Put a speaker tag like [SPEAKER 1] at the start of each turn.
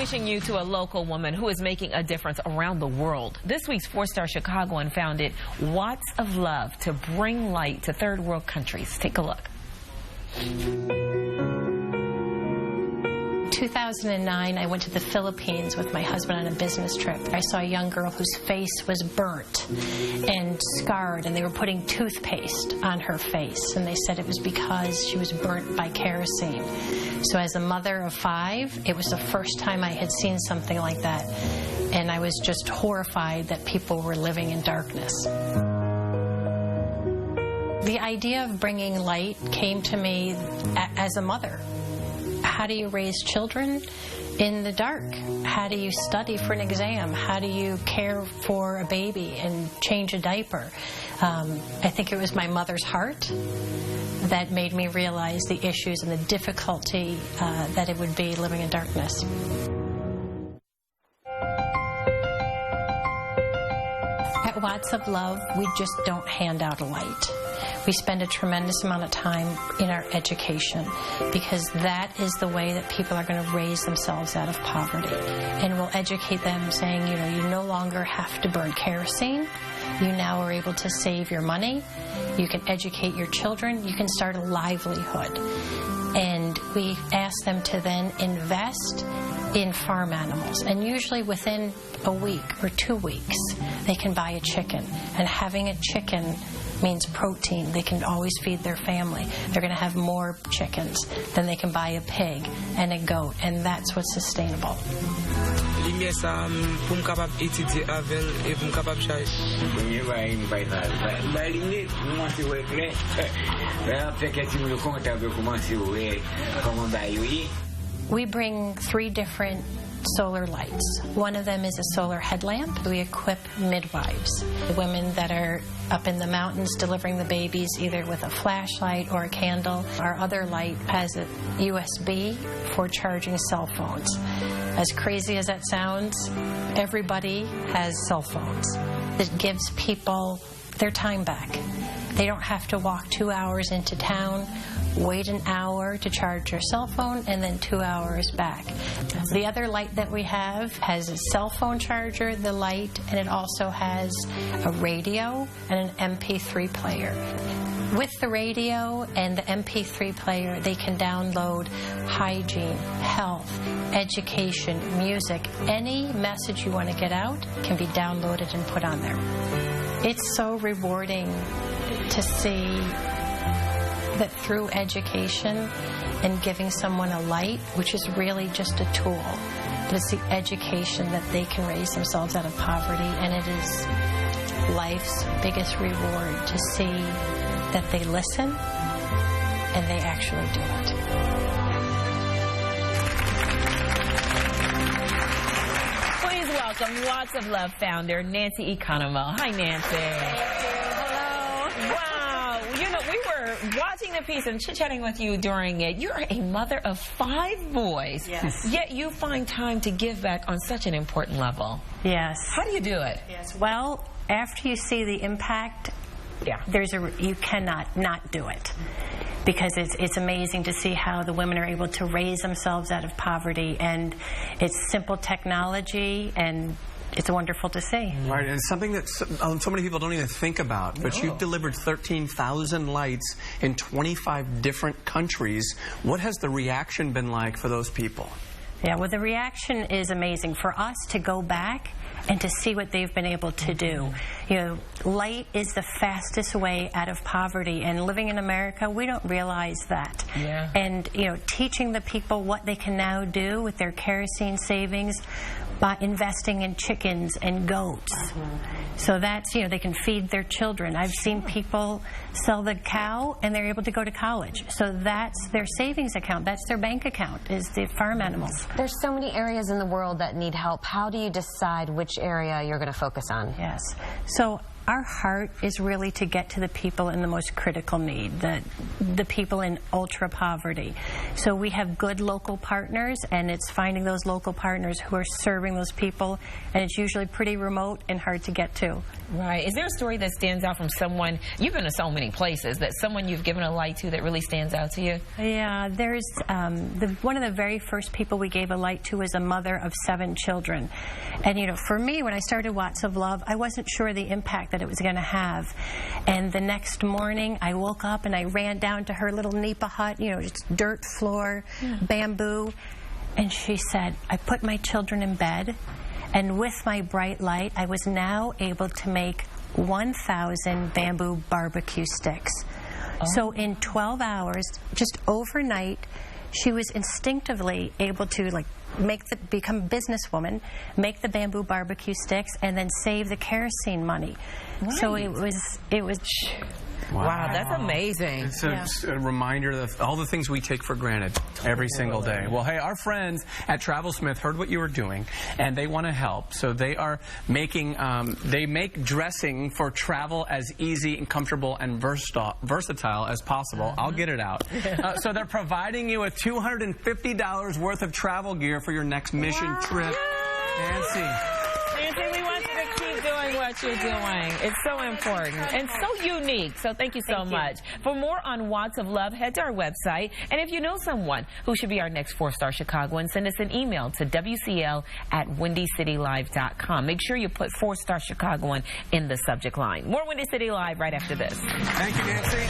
[SPEAKER 1] introducing you to a local woman who is making a difference around the world. This week's four-star Chicagoan founded Watts of Love to bring light to third world countries. Take a look.
[SPEAKER 2] 2009, I went to the Philippines with my husband on a business trip. I saw a young girl whose face was burnt and scarred, and they were putting toothpaste on her face, and they said it was because she was burnt by kerosene. So as a mother of 5, it was the first time I had seen something like that, and I was just horrified that people were living in darkness. The idea of bringing light came to me as a mother. How do you raise children in the dark? How do you study for an exam? How do you care for a baby and change a diaper? I think it was my mother's heart that made me realize the issues and the difficulty that it would be living in darkness. At Watts of Love, we just don't hand out a light. We spend a tremendous amount of time in our education, because that is the way that people are going to raise themselves out of poverty. And we'll educate them saying, you know, you no longer have to burn kerosene. You now are able to save your money. You can educate your children. You can start a livelihood. And we ask them to then invest in farm animals. And usually within a week or 2 weeks, they can buy a chicken. And having a chicken means protein. They can always feed their family. They're going to have more chickens than they can buy a pig and a goat, and that's what's sustainable. We bring 3 different solar lights. One of them is a solar headlamp. We equip midwives, the women that are up in the mountains delivering the babies, either with a flashlight or a candle. Our other light has a USB for charging cell phones. As crazy as that sounds, everybody has cell phones. It gives people their time back. They don't have to walk 2 hours into town, wait an hour to charge your cell phone, and then 2 hours back. The other light that we have has a cell phone charger, the light, and it also has a radio and an MP3 player. With the radio and the MP3 player, they can download hygiene, health, education, music. Any message you want to get out can be downloaded and put on there. It's so rewarding to see that through education and giving someone a light, which is really just a tool, but it's the education that they can raise themselves out of poverty, and it is life's biggest reward to see that they listen and they actually do it.
[SPEAKER 1] Please welcome Watts of Love founder Nancy Economou. Hi, Nancy. Hello. Wow. You know, we were watching the piece and chit-chatting with you during it. You're a mother of 5 boys.
[SPEAKER 2] Yes.
[SPEAKER 1] Yet you find time to give back on such an important level.
[SPEAKER 2] Yes.
[SPEAKER 1] How do you do it?
[SPEAKER 2] Yes. Well, after you see the impact, you cannot not do it, because it's amazing to see how the women are able to raise themselves out of poverty, and it's simple technology, and it's wonderful to see.
[SPEAKER 3] Right, and something that so many people don't even think about, but you've delivered 13,000 lights in 25 different countries. What has the reaction been like for those people?
[SPEAKER 2] Yeah, well, the reaction is amazing. For us to go back and to see what they've been able to do. You know, light is the fastest way out of poverty, and living in America, we don't realize that. Yeah. And, you know, teaching the people what they can now do with their kerosene savings by investing in chickens and goats. So that's, you know, they can feed their children. I've seen people sell the cow and they're able to go to college. So that's their savings account. That's their bank account, is the farm animals.
[SPEAKER 4] There's so many areas in the world that need help. How do you decide which area you're going to focus on?
[SPEAKER 2] Yes. So our heart is really to get to the people in the most critical need, the people in ultra poverty. So we have good local partners, and it's finding those local partners who are serving those people, and it's usually pretty remote and hard to get to.
[SPEAKER 1] Right. Is there a story that stands out from someone, you've been to so many places, that someone you've given a light to that really stands out to you?
[SPEAKER 2] Yeah, there's one of the very first people we gave a light to was a mother of 7 children. And, you know, for me, when I started Watts of Love, I wasn't sure the impact that it was going to have. And the next morning, I woke up and I ran down to her little nipa hut, you know, just dirt floor, bamboo. And she said, I put my children in bed, and with my bright light, I was now able to make 1,000 bamboo barbecue sticks. So in 12 hours, just overnight, she was instinctively able to become a businesswoman, make the bamboo barbecue sticks, and then save the kerosene money. Right. So it was.
[SPEAKER 1] Wow, that's amazing.
[SPEAKER 3] It's a reminder of all the things we take for granted every single day. Well, hey, our friends at TravelSmith heard what you were doing, and they want to help. So they are making, they make dressing for travel as easy and comfortable and versatile as possible. I'll get it out. So they're providing you with $250 worth of travel gear for your next mission trip. Nancy,
[SPEAKER 1] we want you to keep doing what you're doing. It's so important and so unique. So thank you so much. For more on Watts of Love, head to our website. And if you know someone who should be our next 4-star Chicagoan, send us an email to WCL@WindyCityLive.com. Make sure you put 4-star Chicagoan in the subject line. More Windy City Live right after this.
[SPEAKER 3] Thank you, Nancy.